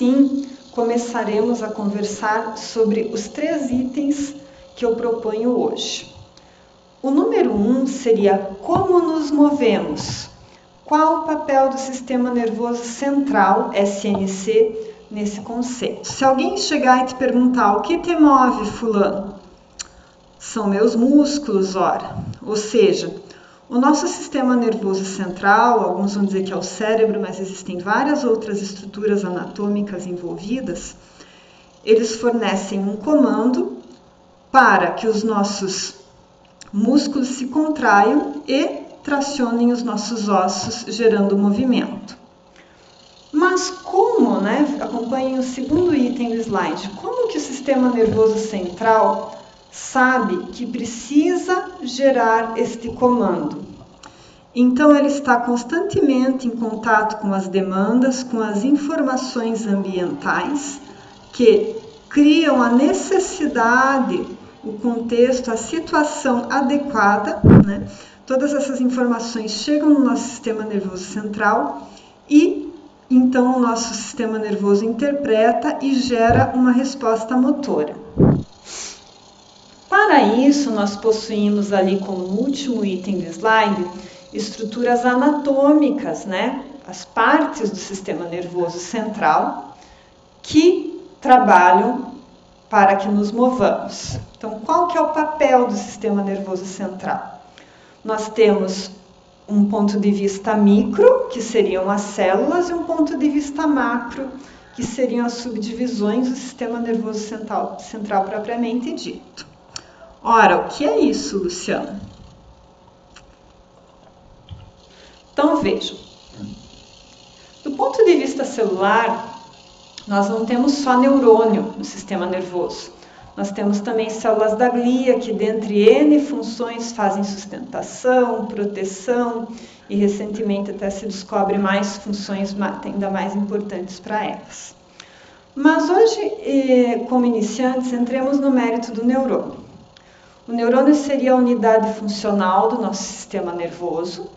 assim começaremos a conversar sobre os 3 itens que eu proponho hoje. O número 1 seria como nos movemos. Qual o papel do sistema nervoso central, SNC, nesse conceito? Se alguém chegar e te perguntar o que te move, fulano? São meus músculos, ora. Ou seja, o nosso sistema nervoso central, alguns vão dizer que é o cérebro, mas existem várias outras estruturas anatômicas envolvidas, eles fornecem um comando para que os nossos músculos se contraiam e tracionem os nossos ossos, gerando movimento. Mas como, acompanhem o segundo item do slide, como que o sistema nervoso central sabe que precisa gerar este comando? Então, ele está constantemente em contato com as demandas, com as informações ambientais que criam a necessidade, o contexto, a situação adequada, Todas essas informações chegam no nosso sistema nervoso central e então o nosso sistema nervoso interpreta e gera uma resposta motora. Para isso, nós possuímos ali como último item do slide estruturas anatômicas, as partes do sistema nervoso central que trabalham para que nos movamos. Então, qual que é o papel do sistema nervoso central? Nós temos um ponto de vista micro, que seriam as células, e um ponto de vista macro, que seriam as subdivisões do sistema nervoso central propriamente dito. Ora, o que é isso, Luciano? Então, vejam. Do ponto de vista celular, nós não temos só neurônio no sistema nervoso. Nós temos também células da glia, que dentre N funções fazem sustentação, proteção e recentemente até se descobre mais funções ainda mais importantes para elas. Mas hoje, como iniciantes, entremos no mérito do neurônio. O neurônio seria a unidade funcional do nosso sistema nervoso.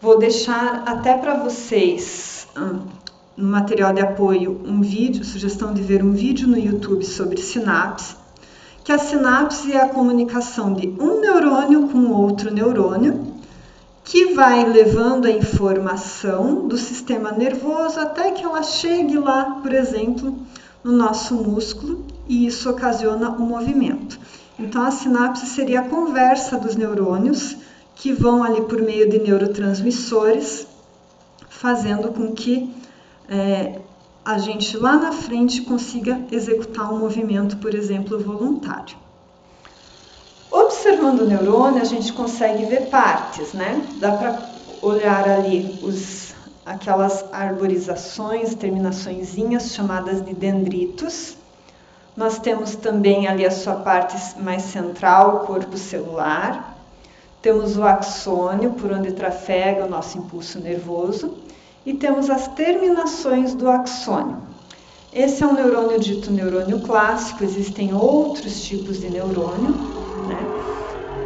Vou deixar até para vocês no material de apoio um vídeo, sugestão de ver um vídeo no YouTube sobre sinapse, que a sinapse é a comunicação de um neurônio com outro neurônio, que vai levando a informação do sistema nervoso até que ela chegue lá, por exemplo, no nosso músculo, e isso ocasiona o movimento. Então, a sinapse seria a conversa dos neurônios que vão ali por meio de neurotransmissores, fazendo com que a gente lá na frente consiga executar um movimento, por exemplo, voluntário. Observando o neurônio, a gente consegue ver partes, Dá para olhar ali aquelas arborizações, terminaçõezinhas chamadas de dendritos. Nós temos também ali a sua parte mais central, o corpo celular. Temos o axônio, por onde trafega o nosso impulso nervoso. E temos as terminações do axônio. Esse é um neurônio dito neurônio clássico, existem outros tipos de neurônio,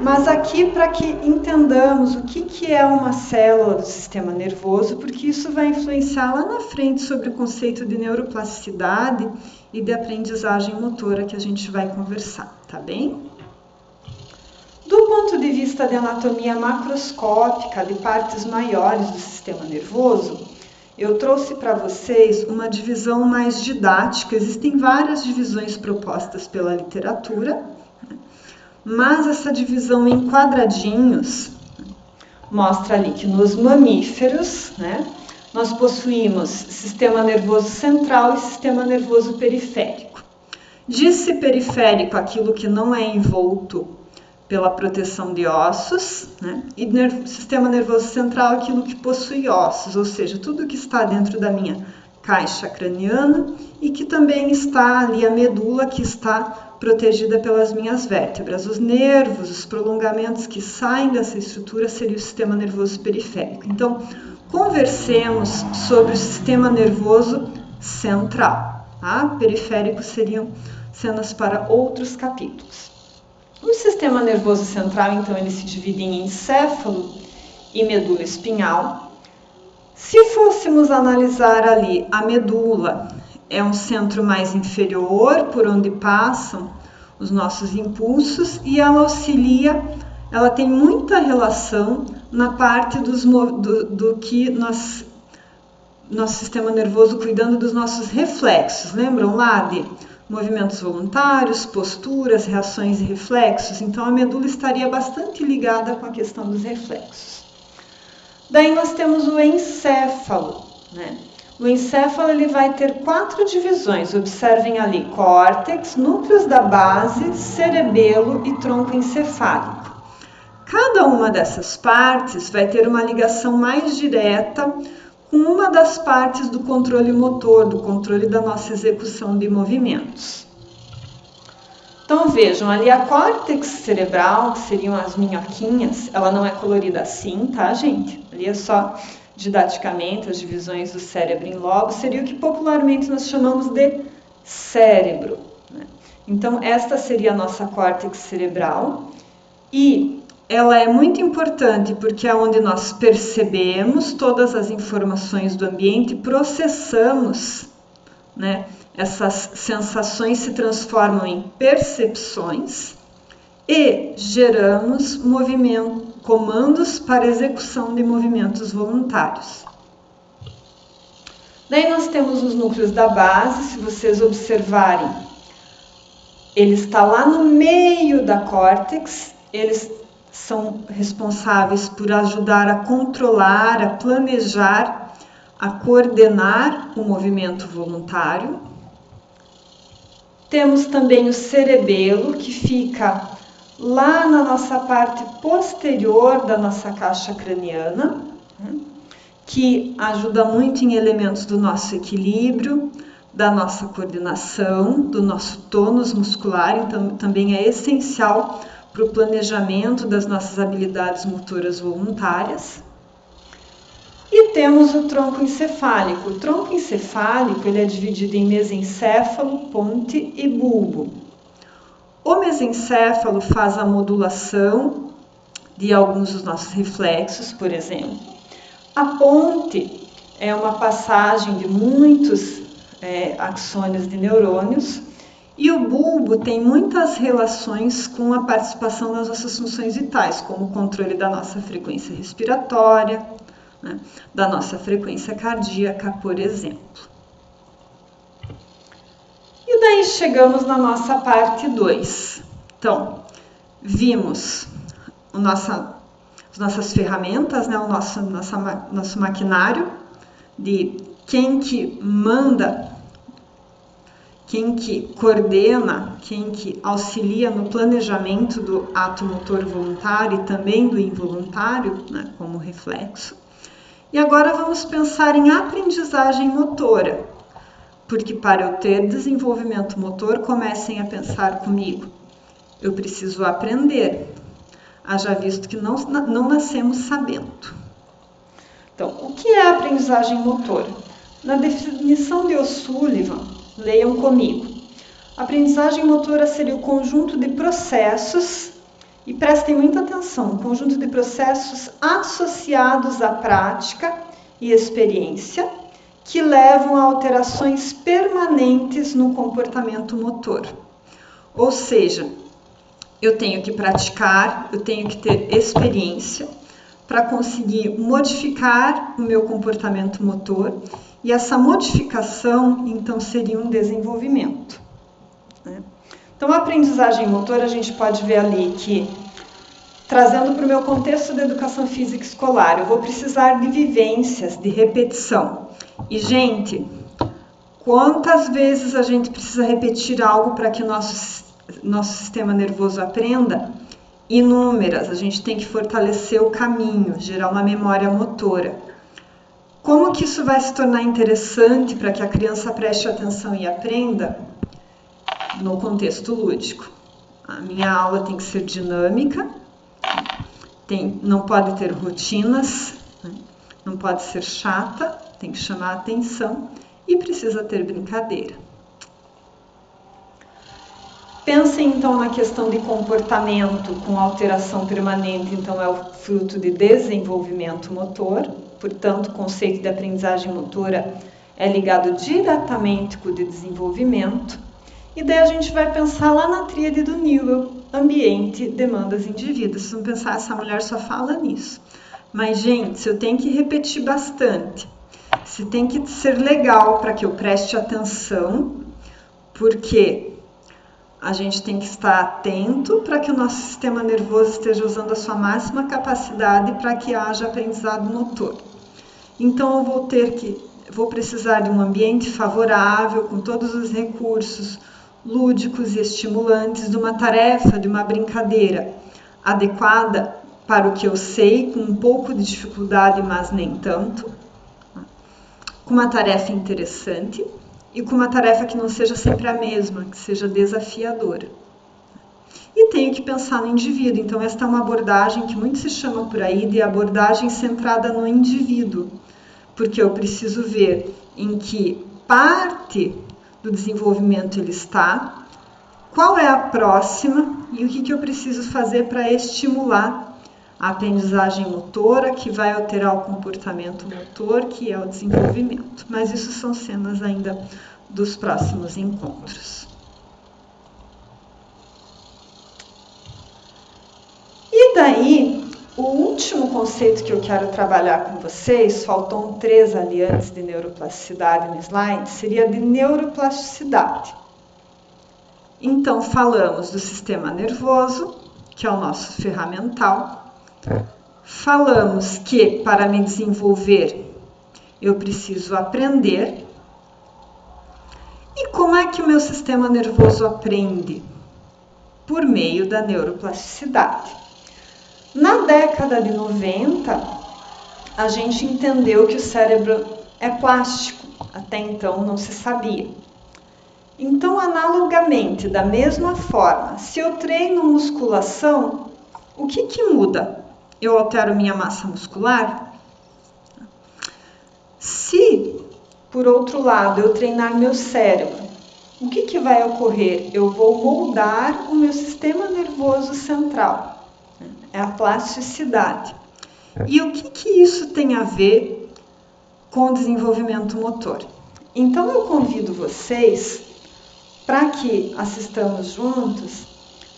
Mas aqui para que entendamos o que é uma célula do sistema nervoso, porque isso vai influenciar lá na frente sobre o conceito de neuroplasticidade e de aprendizagem motora que a gente vai conversar, tá bem? Do ponto de vista de anatomia macroscópica de partes maiores do sistema nervoso, eu trouxe para vocês uma divisão mais didática. Existem várias divisões propostas pela literatura, mas essa divisão em quadradinhos mostra ali que nos mamíferos, nós possuímos sistema nervoso central e sistema nervoso periférico. Diz-se periférico aquilo que não é envolto pela proteção de ossos, e sistema nervoso central aquilo que possui ossos, ou seja, tudo que está dentro da minha caixa craniana e que também está ali a medula que está protegida pelas minhas vértebras. Os nervos, os prolongamentos que saem dessa estrutura seria o sistema nervoso periférico. Então, conversemos sobre o sistema nervoso central. Periférico seriam cenas para outros capítulos. O sistema nervoso central, então, ele se divide em encéfalo e medula espinhal. Se fôssemos analisar ali a medula, é um centro mais inferior por onde passam os nossos impulsos e ela auxilia, ela tem muita relação na parte do que nosso sistema nervoso cuidando dos nossos reflexos. Lembram lá de movimentos voluntários, posturas, reações e reflexos? Então a medula estaria bastante ligada com a questão dos reflexos. Daí nós temos o encéfalo, né? O encéfalo ele vai ter 4 divisões, observem ali, córtex, núcleos da base, cerebelo e tronco encefálico. Cada uma dessas partes vai ter uma ligação mais direta com uma das partes do controle motor, do controle da nossa execução de movimentos. Então vejam, ali a córtex cerebral, que seriam as minhoquinhas, ela não é colorida assim, tá, gente? Ali é só didaticamente as divisões do cérebro em lobos, seria o que popularmente nós chamamos de cérebro, né? Então esta seria a nossa córtex cerebral e ela é muito importante porque é onde nós percebemos todas as informações do ambiente, processamos, né? Essas sensações se transformam em percepções e geramos comandos para execução de movimentos voluntários. Daí nós temos os núcleos da base, se vocês observarem, ele está lá no meio da córtex, eles são responsáveis por ajudar a controlar, a planejar, a coordenar o movimento voluntário. Temos também o cerebelo, que fica lá na nossa parte posterior da nossa caixa craniana, que ajuda muito em elementos do nosso equilíbrio, da nossa coordenação, do nosso tônus muscular, então também é essencial para o planejamento das nossas habilidades motoras voluntárias. E temos o tronco encefálico. O tronco encefálico ele é dividido em mesencéfalo, ponte e bulbo. O mesencéfalo faz a modulação de alguns dos nossos reflexos, por exemplo. A ponte é uma passagem de muitos axônios de neurônios e o bulbo tem muitas relações com a participação das nossas funções vitais, como o controle da nossa frequência respiratória, né, da nossa frequência cardíaca, por exemplo. E daí chegamos na nossa parte 2. Então, vimos as nossas ferramentas, né, o nosso maquinário de quem que manda, quem que coordena, quem que auxilia no planejamento do ato motor voluntário e também do involuntário, né, como reflexo. E agora vamos pensar em aprendizagem motora, porque para eu ter desenvolvimento motor, comecem a pensar comigo. Eu preciso aprender, haja visto que não nascemos sabendo. Então, o que é a aprendizagem motora? Na definição de O'Sullivan, leiam comigo. A aprendizagem motora seria o conjunto de processos, e prestem muita atenção, um conjunto de processos associados à prática e experiência que levam a alterações permanentes no comportamento motor. Ou seja, eu tenho que praticar, eu tenho que ter experiência para conseguir modificar o meu comportamento motor e essa modificação, então, seria um desenvolvimento, né? Então, a aprendizagem motora, a gente pode ver ali que, trazendo para o meu contexto da educação física escolar, eu vou precisar de vivências, de repetição. E, gente, quantas vezes a gente precisa repetir algo para que o nosso sistema nervoso aprenda? Inúmeras. A gente tem que fortalecer o caminho, gerar uma memória motora. Como que isso vai se tornar interessante para que a criança preste atenção e aprenda? No contexto lúdico. A minha aula tem que ser dinâmica, não pode ter rotinas, né? Não pode ser chata, tem que chamar a atenção e precisa ter brincadeira. Pensem então na questão de comportamento com alteração permanente, então é o fruto de desenvolvimento motor. portanto, o conceito de aprendizagem motora é ligado diretamente com o de desenvolvimento. E daí a gente vai pensar lá na tríade do nível, ambiente, demandas, indivíduos. Vocês vão pensar, essa mulher só fala nisso. Mas, gente, se eu tenho que repetir bastante, se tem que ser legal para que eu preste atenção, porque a gente tem que estar atento para que o nosso sistema nervoso esteja usando a sua máxima capacidade para que haja aprendizado motor. Então, eu vou precisar de um ambiente favorável, com todos os recursos lúdicos e estimulantes, de uma tarefa, de uma brincadeira adequada para o que eu sei, com um pouco de dificuldade, mas nem tanto, com uma tarefa interessante e com uma tarefa que não seja sempre a mesma, que seja desafiadora. E tenho que pensar no indivíduo. Então, esta é uma abordagem que muito se chama por aí de abordagem centrada no indivíduo, porque eu preciso ver em que parte do desenvolvimento ele está, qual é a próxima e o que eu preciso fazer para estimular a aprendizagem motora, que vai alterar o comportamento motor, que é o desenvolvimento. Mas isso são cenas ainda dos próximos encontros. E daí, o último conceito que eu quero trabalhar com vocês, faltam 3 ali antes de neuroplasticidade no slide, seria de neuroplasticidade. Então, falamos do sistema nervoso, que é o nosso ferramental. Falamos que para me desenvolver eu preciso aprender. E como é que o meu sistema nervoso aprende? Por meio da neuroplasticidade. Na década de 90, a gente entendeu que o cérebro é plástico. Até então não se sabia. Então, analogamente, da mesma forma, se eu treino musculação, o que muda? Eu altero minha massa muscular? Se, por outro lado, eu treinar meu cérebro, o que vai ocorrer? Eu vou moldar o meu sistema nervoso central. É a plasticidade. E o que isso tem a ver com o desenvolvimento motor? Então, eu convido vocês para que assistamos juntos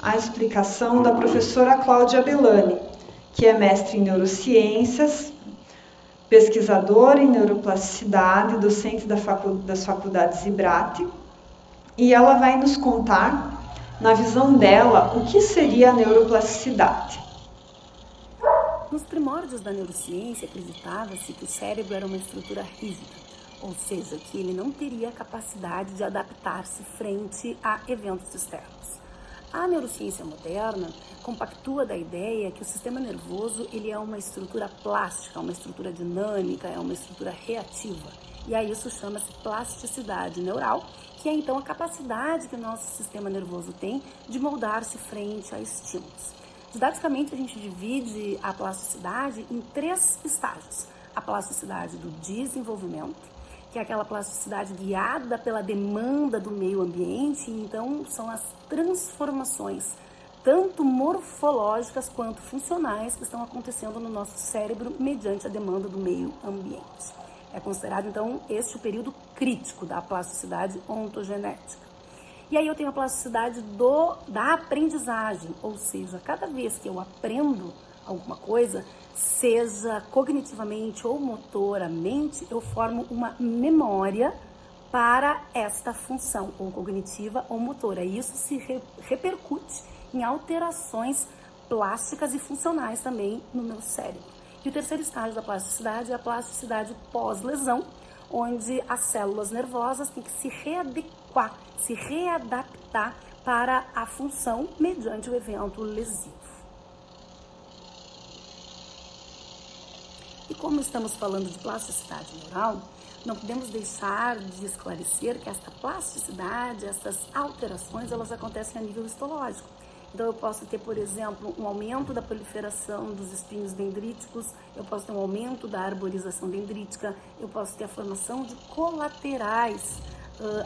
a explicação da professora Cláudia Bellani, que é mestre em neurociências, pesquisadora em neuroplasticidade, docente das faculdades IBRAT, e ela vai nos contar, na visão dela, o que seria a neuroplasticidade. Nos primórdios da neurociência, acreditava-se que o cérebro era uma estrutura rígida, ou seja, que ele não teria capacidade de adaptar-se frente a eventos externos. A neurociência moderna compactua da ideia que o sistema nervoso ele é uma estrutura plástica, uma estrutura dinâmica, é uma estrutura reativa. E a isso chama-se plasticidade neural, que é então a capacidade que o nosso sistema nervoso tem de moldar-se frente a estímulos. Didaticamente, a gente divide a plasticidade em 3 estágios. A plasticidade do desenvolvimento, que é aquela plasticidade guiada pela demanda do meio ambiente, então são as transformações, tanto morfológicas quanto funcionais, que estão acontecendo no nosso cérebro mediante a demanda do meio ambiente. É considerado, então, este o período crítico da plasticidade ontogenética. E aí eu tenho a plasticidade da aprendizagem, ou seja, cada vez que eu aprendo alguma coisa, seja cognitivamente ou motoramente, eu formo uma memória para esta função, ou cognitiva ou motora. E isso se repercute em alterações plásticas e funcionais também no meu cérebro. E o terceiro estágio da plasticidade é a plasticidade pós-lesão, onde as células nervosas têm que se readequar, se readaptar para a função mediante o evento lesivo. E como estamos falando de plasticidade neural, não podemos deixar de esclarecer que esta plasticidade, essas alterações, elas acontecem a nível histológico. Então, eu posso ter, por exemplo, um aumento da proliferação dos espinhos dendríticos, eu posso ter um aumento da arborização dendrítica, eu posso ter a formação de colaterais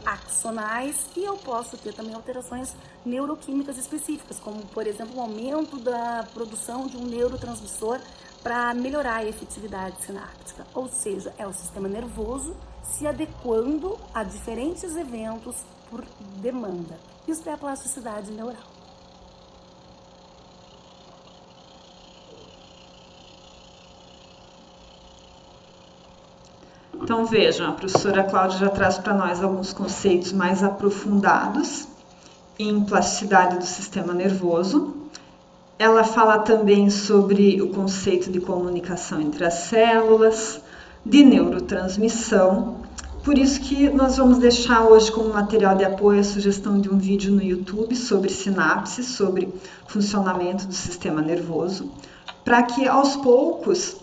axonais e eu posso ter também alterações neuroquímicas específicas, como, por exemplo, um aumento da produção de um neurotransmissor para melhorar a efetividade sináptica, ou seja, é o sistema nervoso se adequando a diferentes eventos por demanda. Isso é a plasticidade neural. Então vejam, a professora Cláudia já traz para nós alguns conceitos mais aprofundados em plasticidade do sistema nervoso. Ela fala também sobre o conceito de comunicação entre as células, de neurotransmissão. Por isso que nós vamos deixar hoje como material de apoio a sugestão de um vídeo no YouTube sobre sinapse, sobre funcionamento do sistema nervoso, para que aos poucos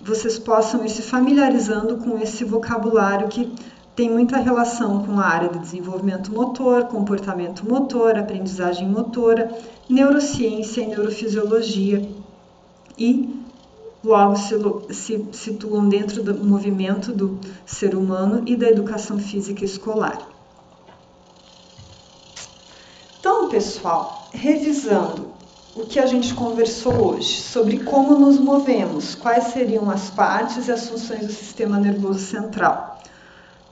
vocês possam ir se familiarizando com esse vocabulário que tem muita relação com a área de desenvolvimento motor, comportamento motor, aprendizagem motora, neurociência e neurofisiologia e logo se situam dentro do movimento do ser humano e da educação física escolar. Então, pessoal, revisando o que a gente conversou hoje sobre como nos movemos, quais seriam as partes e as funções do sistema nervoso central.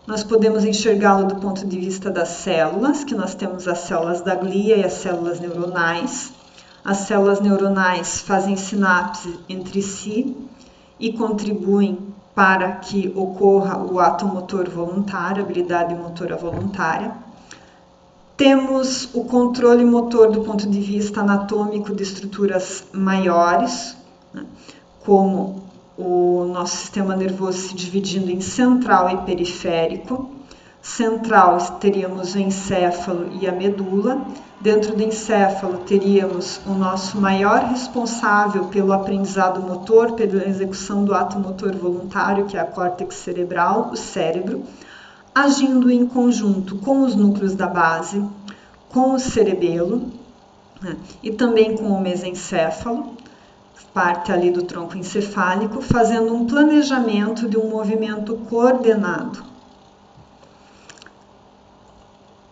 Nós podemos enxergá-lo do ponto de vista das células, que nós temos as células da glia e as células neuronais. As células neuronais fazem sinapse entre si e contribuem para que ocorra o ato motor voluntário, a habilidade motora voluntária. Temos o controle motor do ponto de vista anatômico de estruturas maiores, né, como o nosso sistema nervoso se dividindo em central e periférico. Central teríamos o encéfalo e a medula. Dentro do encéfalo teríamos o nosso maior responsável pelo aprendizado motor, pela execução do ato motor voluntário, que é a córtex cerebral, o cérebro, agindo em conjunto com os núcleos da base, com o cerebelo, né, e também com o mesencéfalo, parte ali do tronco encefálico, fazendo um planejamento de um movimento coordenado.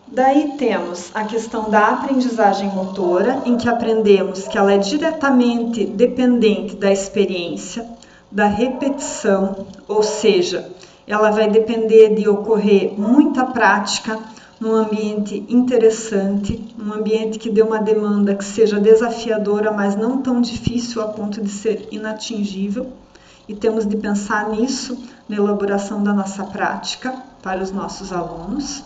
Daí temos a questão da aprendizagem motora, em que aprendemos que ela é diretamente dependente da experiência, da repetição, ou seja, ela vai depender de ocorrer muita prática num ambiente interessante, num ambiente que dê uma demanda que seja desafiadora, mas não tão difícil a ponto de ser inatingível. E temos de pensar nisso na elaboração da nossa prática para os nossos alunos.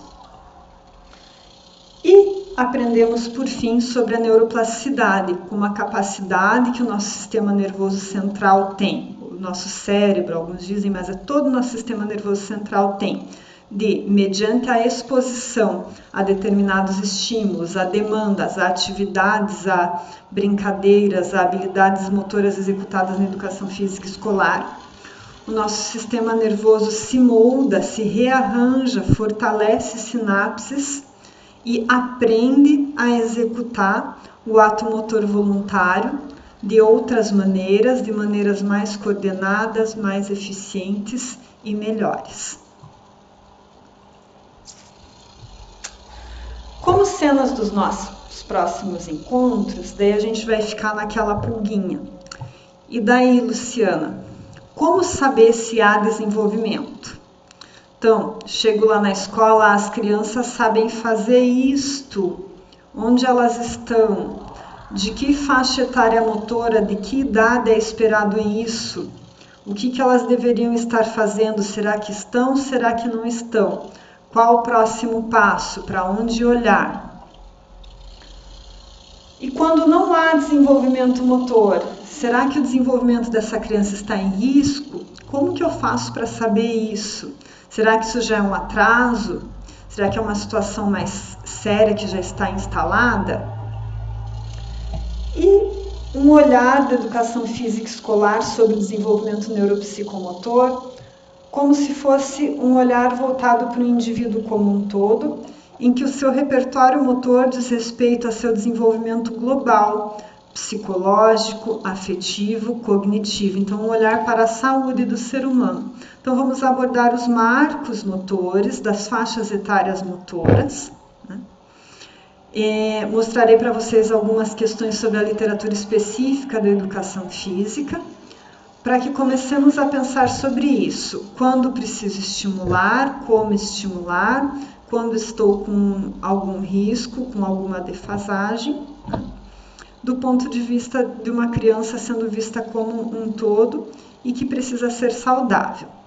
E aprendemos, por fim, sobre a neuroplasticidade, como a capacidade que o nosso sistema nervoso central tem, o nosso cérebro, alguns dizem, mas é todo o nosso sistema nervoso central tem, de, mediante a exposição a determinados estímulos, a demandas, a atividades, a brincadeiras, a habilidades motoras executadas na educação física escolar, o nosso sistema nervoso se molda, se rearranja, fortalece sinapses e aprende a executar o ato motor voluntário de outras maneiras, de maneiras mais coordenadas, mais eficientes e melhores. Como cenas dos nossos próximos encontros, daí a gente vai ficar naquela pulguinha. E daí, Luciana, como saber se há desenvolvimento? Então, chego lá na escola, as crianças sabem fazer isto, onde elas estão, de que faixa etária motora, de que idade é esperado isso, o que elas deveriam estar fazendo, será que estão, será que não estão? Qual o próximo passo? Para onde olhar? E quando não há desenvolvimento motor, será que o desenvolvimento dessa criança está em risco? Como que eu faço para saber isso? Será que isso já é um atraso? Será que é uma situação mais séria que já está instalada? E um olhar da educação física escolar sobre o desenvolvimento neuropsicomotor, como se fosse um olhar voltado para o indivíduo como um todo, em que o seu repertório motor diz respeito a seu desenvolvimento global, psicológico, afetivo, cognitivo. Então, um olhar para a saúde do ser humano. Então, vamos abordar os marcos motores das faixas etárias motoras, né? Mostrarei para vocês algumas questões sobre a literatura específica da educação física, para que comecemos a pensar sobre isso. Quando preciso estimular, como estimular, quando estou com algum risco, com alguma defasagem, do ponto de vista de uma criança sendo vista como um todo e que precisa ser saudável.